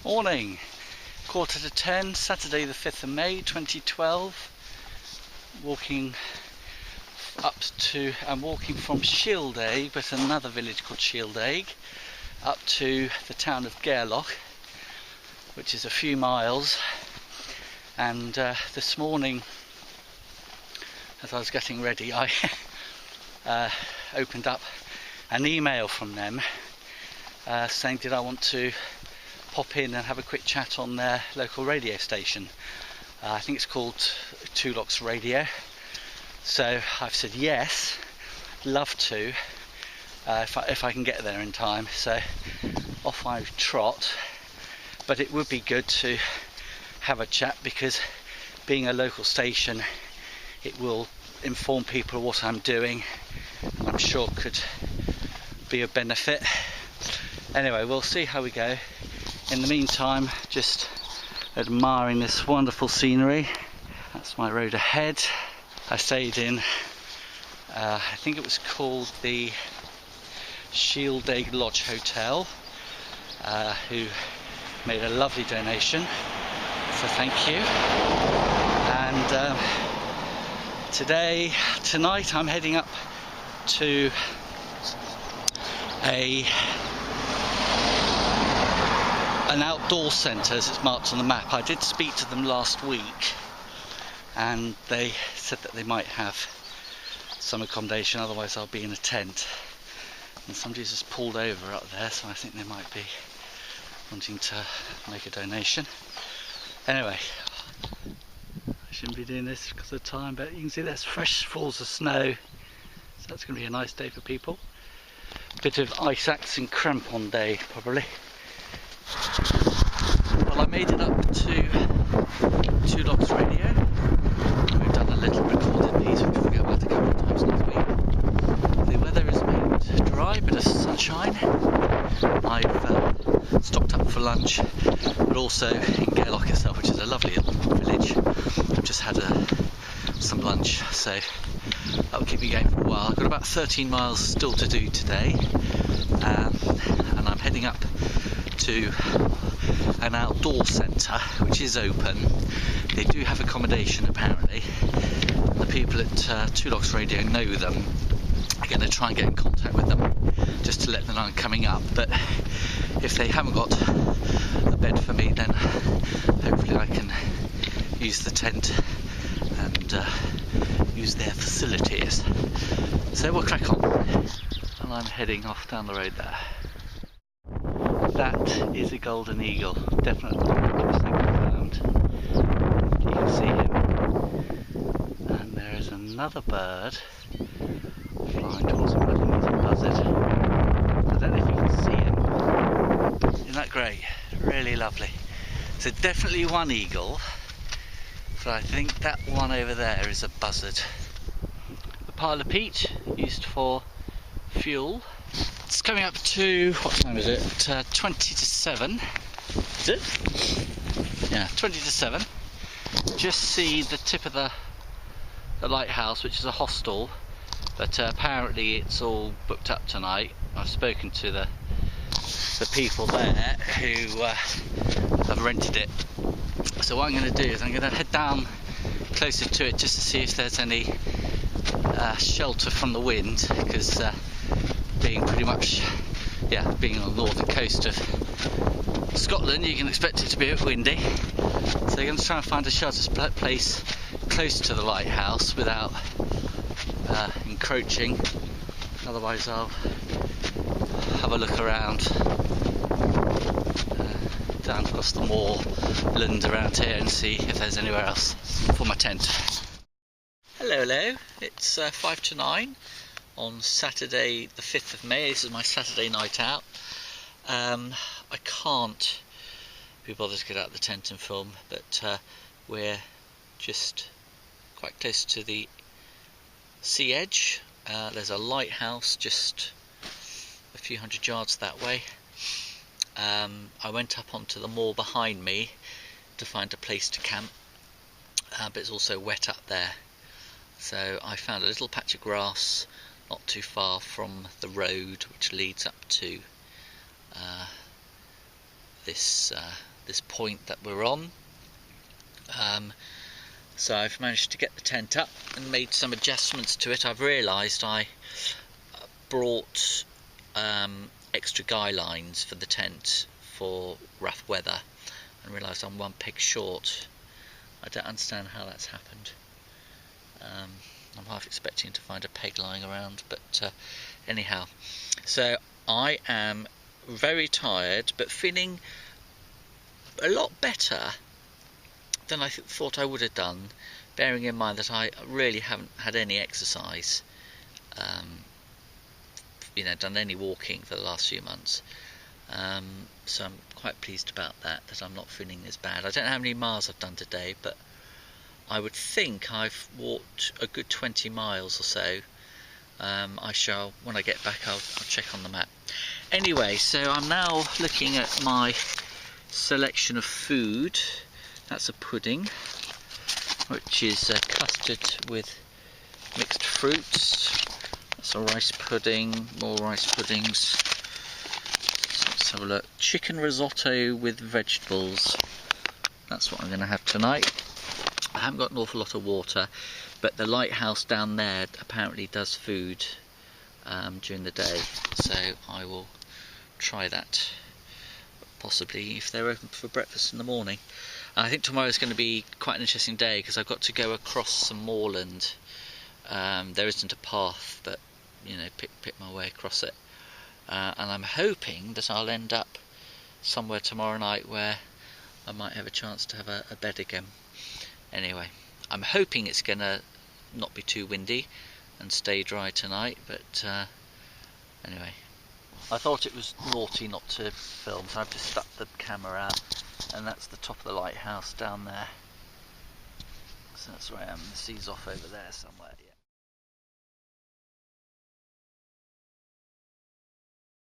Morning, 9:45, Saturday the 5th of May 2012. I'm walking from Shieldaig, but another village called Shieldaig, up to the town of Gairloch, which is a few miles. And this morning, as I was getting ready, I opened up an email from them saying did I want to pop in and have a quick chat on their local radio station. I think it's called Two Lochs Radio. So I've said yes, love to, if I can get there in time. So off I trot. But it would be good to have a chat, because being a local station, it will inform people what I'm doing, and I'm sure could be a benefit. Anyway, we'll see how we go. In the meantime, just admiring this wonderful scenery. That's my road ahead. I stayed in, I think it was called the Shieldaig Lodge Hotel, who made a lovely donation, so thank you. And tonight I'm heading up to an outdoor centre, as it's marked on the map. I did speak to them last week, and they said that they might have some accommodation, otherwise I'll be in a tent. And somebody's just pulled over up there, so I think they might be wanting to make a donation. Anyway, I shouldn't be doing this because of time, but you can see there's fresh falls of snow, so that's going to be a nice day for people. Bit of ice axe and crampon day probably. Well, I made it up to Two Lochs Radio. We've done a little recorded piece which we'll go back a couple of times next week. The weather is a bit dry, bit of sunshine. I've stocked up for lunch, but also in Gairloch itself, which is a lovely little village. I've just had some lunch, so that'll keep me going for a while. I've got about 13 miles still to do today, and I'm heading up to an outdoor centre which is open. They do have accommodation apparently. The people at Two Lochs Radio know them. I'm going to try and get in contact with them just to let them know I'm coming up, but if they haven't got a bed for me, then hopefully I can use the tent and use their facilities. So we'll crack on, and I'm heading off down the road there. That is a golden eagle, definitely 100% confirmed. You can see him. And there is another bird flying towards him. I think it's a buzzard. I don't know if you can see him. Isn't that great? Really lovely. So definitely one eagle, but I think that one over there is a buzzard. The pile of peat used for fuel. It's coming up to, what time is it? 20 to 7. Is it? Yeah, 20 to 7. Just see the tip of the lighthouse, which is a hostel, but apparently it's all booked up tonight. I've spoken to the people there who have rented it. So what I'm going to do is I'm going to head down closer to it just to see if there's any shelter from the wind, because being on the northern coast of Scotland, you can expect it to be a bit windy. So I'm going to try and find a sheltered place close to the lighthouse without encroaching. Otherwise I'll have a look around down across the moorland around here and see if there's anywhere else for my tent. Hello, it's 5 to 9 on Saturday the 5th of May. This is my Saturday night out. I can't be bothered to get out of the tent and film, but we're just quite close to the sea edge. There's a lighthouse just a few hundred yards that way. I went up onto the moor behind me to find a place to camp, but it's also wet up there. So I found a little patch of grass not too far from the road which leads up to this this point that we're on. So I've managed to get the tent up and made some adjustments to it. I've realised I brought extra guy lines for the tent for rough weather, and realised I'm one peg short. I don't understand how that's happened. I'm half expecting to find a peg lying around, but anyhow, so I am very tired but feeling a lot better than I thought I would have done, bearing in mind that I really haven't had any exercise, done any walking for the last few months. So I'm quite pleased about that I'm not feeling as bad. I don't know how many miles I've done today, but I would think I've walked a good 20 miles or so. I shall, when I get back, I'll check on the map. Anyway, so I'm now looking at my selection of food. That's a pudding, which is custard with mixed fruits. That's a rice pudding, more rice puddings. So let's have a look. Chicken risotto with vegetables. That's what I'm going to have tonight. I haven't got an awful lot of water, but the lighthouse down there apparently does food during the day, so I will try that, possibly if they're open for breakfast in the morning. I think tomorrow's going to be quite an interesting day because I've got to go across some moorland. There isn't a path, but pick my way across it, and I'm hoping that I'll end up somewhere tomorrow night where I might have a chance to have a bed again. Anyway, I'm hoping it's going to not be too windy and stay dry tonight, but anyway, I thought it was naughty not to film, so I've just stuck the camera out, and that's the top of the lighthouse down there. So that's where I am. The sea's off over there somewhere. Yeah.